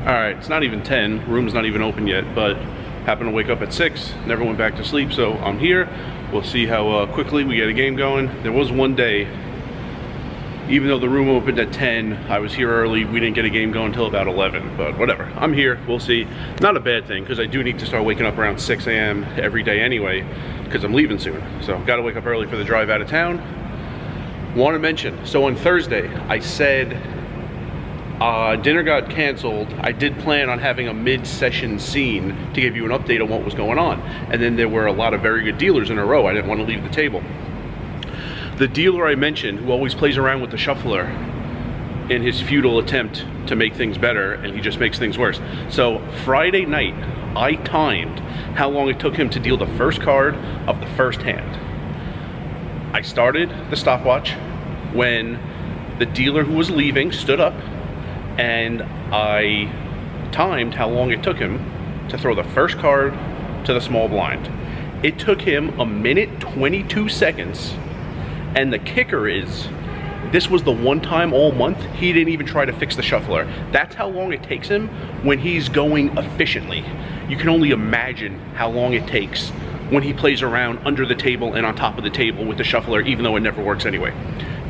All right, it's not even 10, room's not even open yet, but happened to wake up at 6, never went back to sleep, so I'm here. We'll see how quickly we get a game going. There was one day, even though the room opened at 10, I was here early, we didn't get a game going until about 11, but whatever. I'm here, we'll see. Not a bad thing, because I do need to start waking up around 6 a.m. every day anyway, because I'm leaving soon. So gotta wake up early for the drive out of town. Want to mention, so on Thursday, I said dinner got canceled. I did plan on having a mid-session scene to give you an update on what was going on. And then there were a lot of very good dealers in a row. I didn't want to leave the table. The dealer I mentioned, who always plays around with the shuffler in his futile attempt to make things better, and he just makes things worse. So Friday night, I timed how long it took him to deal the first card of the first hand. I started the stopwatch when the dealer who was leaving stood up, and I timed how long it took him to throw the first card to the small blind. It took him 1:22 minutes, and the kicker is, this was the one time all month he didn't even try to fix the shuffler. That's how long it takes him when he's going efficiently. You can only imagine how long it takes when he plays around under the table and on top of the table with the shuffler, even though it never works anyway.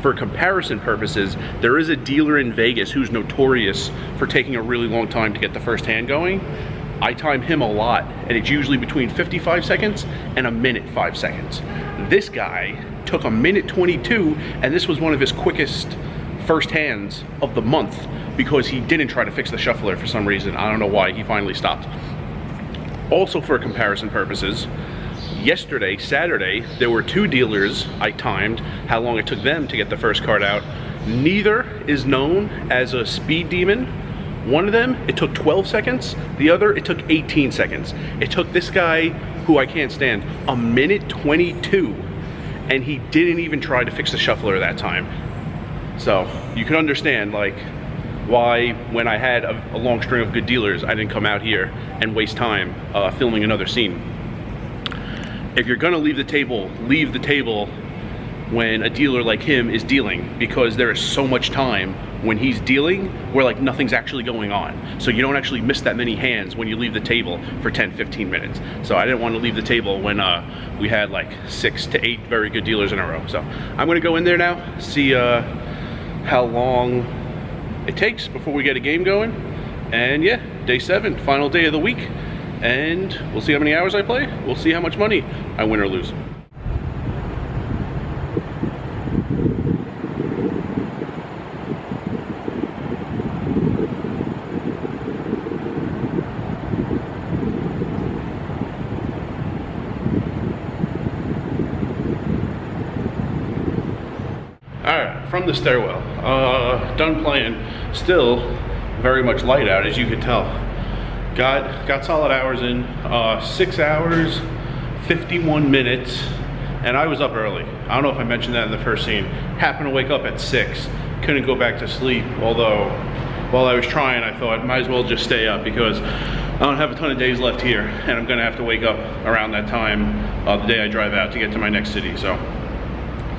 For comparison purposes, there is a dealer in Vegas who's notorious for taking a really long time to get the first hand going. I time him a lot, and it's usually between 55 seconds and 1:05 minutes. This guy took 1:22 minutes, and this was one of his quickest first hands of the month because he didn't try to fix the shuffler for some reason. I don't know why, he finally stopped. Also for comparison purposes, yesterday, Saturday, there were two dealers I timed how long it took them to get the first card out. Neither is known as a speed demon. One of them, it took 12 seconds. The other, it took 18 seconds. It took this guy, who I can't stand, 1:22 minutes, and he didn't even try to fix the shuffler that time. So you can understand, like, why when I had a long string of good dealers, I didn't come out here and waste time filming another scene. If you're gonna leave the table when a dealer like him is dealing, because there is so much time when he's dealing where like nothing's actually going on. So you don't actually miss that many hands when you leave the table for 10-15 minutes. So I didn't want to leave the table when we had like 6 to 8 very good dealers in a row. So I'm gonna go in there now, see how long it takes before we get a game going. And yeah, day 7, final day of the week. And we'll see how many hours I play. We'll see how much money I win or lose. Alright, from the stairwell. Done playing. Still very much light out, as you can tell. Got solid hours in, 6 hours, 51 minutes, and I was up early. I don't know if I mentioned that in the first scene. Happened to wake up at 6, couldn't go back to sleep, although while I was trying, I thought might as well just stay up because I don't have a ton of days left here, and I'm gonna have to wake up around that time the day I drive out to get to my next city. So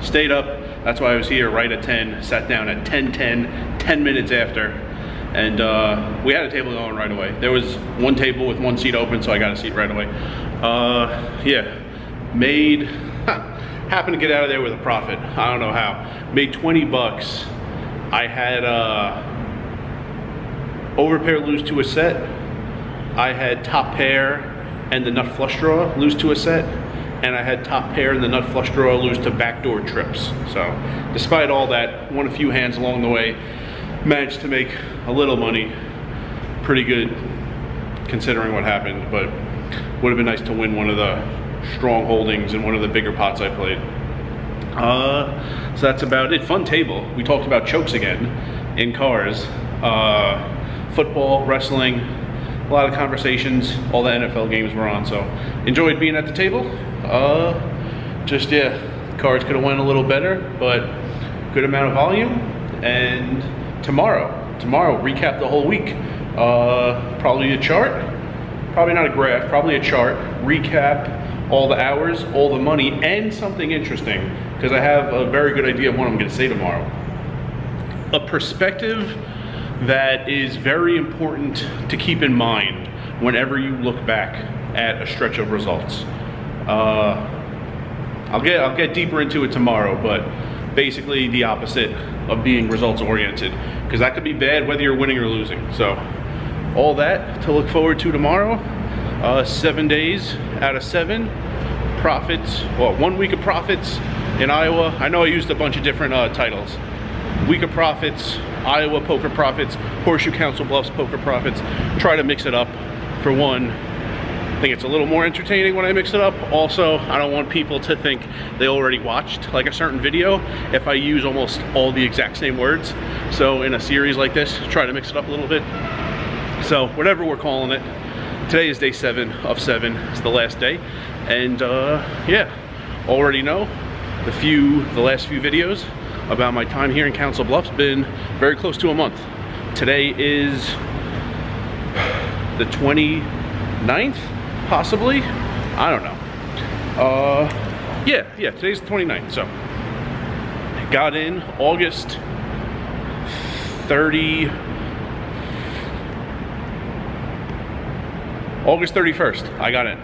stayed up, that's why I was here right at 10, sat down at 10:10, 10 minutes after. And we had a table going right away. There was one table with one seat open, so I got a seat right away. Yeah, happened to get out of there with a profit. I don't know how. Made 20 bucks. I had overpair lose to a set. I had top pair and the nut flush draw lose to a set. And I had top pair and the nut flush draw lose to backdoor trips. So despite all that, won a few hands along the way. Managed to make a little money, pretty good considering what happened, but would have been nice to win one of the strong holdings in one of the bigger pots I played. So that's about it. Fun table. We talked about chokes again in cars, football, wrestling, a lot of conversations, all the NFL games were on, so enjoyed being at the table. Just yeah, cards could have went a little better, but good amount of volume. And tomorrow recap the whole week. Probably a chart, probably not a graph, probably a chart, recap all the hours, all the money, and something interesting, because I have a very good idea of what I'm going to say tomorrow. A perspective that is very important to keep in mind whenever you look back at a stretch of results. I'll get deeper into it tomorrow, but basically the opposite of being results oriented, because that could be bad whether you're winning or losing. So all that to look forward to tomorrow. 7 days out of 7 profits, well, 1 week of profits in Iowa. I know I used a bunch of different titles. Week of profits, Iowa poker profits, Horseshoe Council Bluffs poker profits. Try to mix it up. For one, I think it's a little more entertaining when I mix it up. Also, I don't want people to think they already watched like a certain video if I use almost all the exact same words. So in a series like this, try to mix it up a little bit. So whatever we're calling it, today is day 7 of 7. It's the last day. And yeah, already know the last few videos about my time here in Council Bluffs been very close to a month. Today is the 29th, possibly? I don't know. Yeah, today's the 29th, so. Got in August 31st, I got in.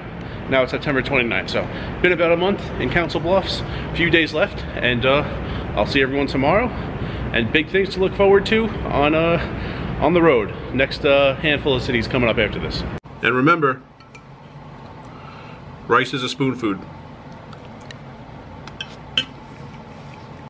Now it's September 29th, so been about a month in Council Bluffs, a few days left, and I'll see everyone tomorrow. And big things to look forward to on the road. Next handful of cities coming up after this. And remember, rice is a spoon food.